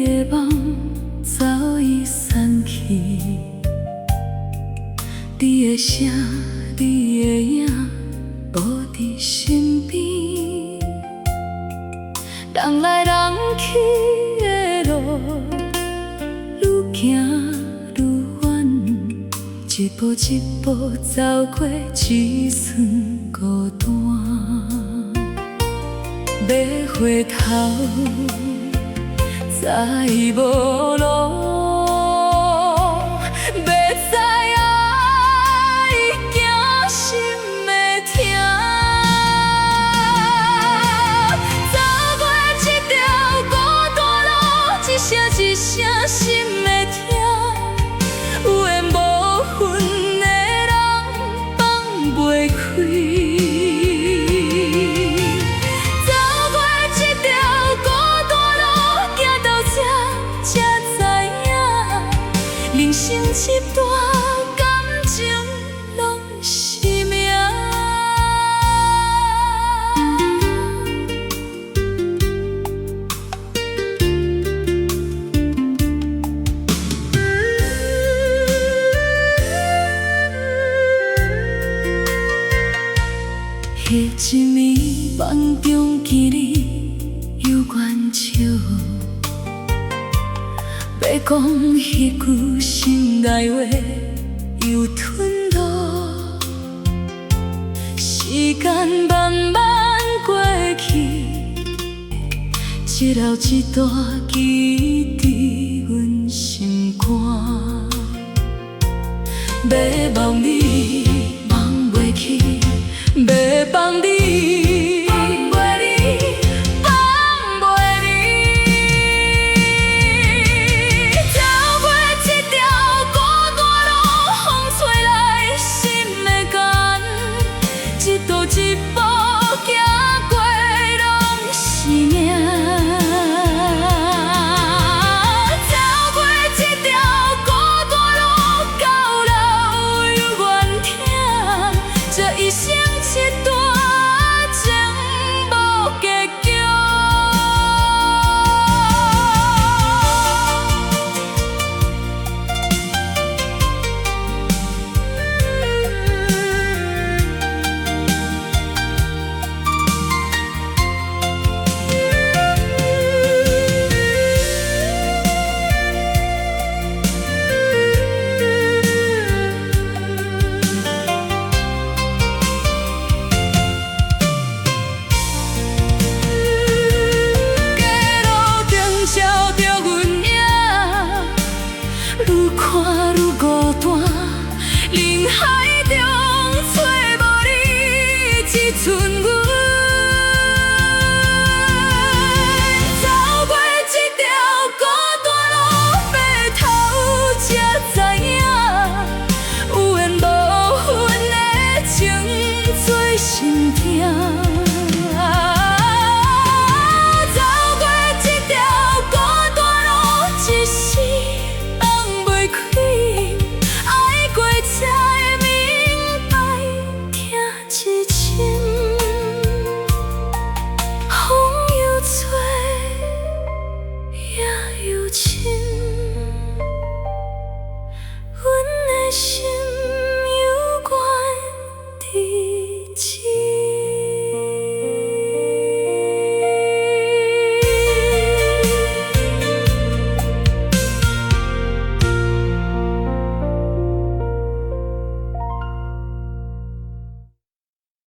的梦早已散去，你的声，你的影，无伫身边。人来人去的路，愈行愈远，一步一步走过，只剩孤单。要回头，再无路。 一声心的痛，有缘无份的人放袂开。走过这条孤单路，行到这才知影，人生一段感情拢是命。 迄一暝梦中见你犹原笑，要讲迄句心内话又吞落。时间慢慢过去，一留一段记忆伫阮心肝。要忘你，忘袂去。 要放你，放袂你，放袂你。走过这条孤单路，风吹来心的干，一步一步行过，拢是命。走过这条孤单路，到老犹原疼，这一生。 一段情无结局。看愈孤单，人海中找无你，只剩阮。走过这条孤单路，回头才知影，有缘无份的情做心痛。 心。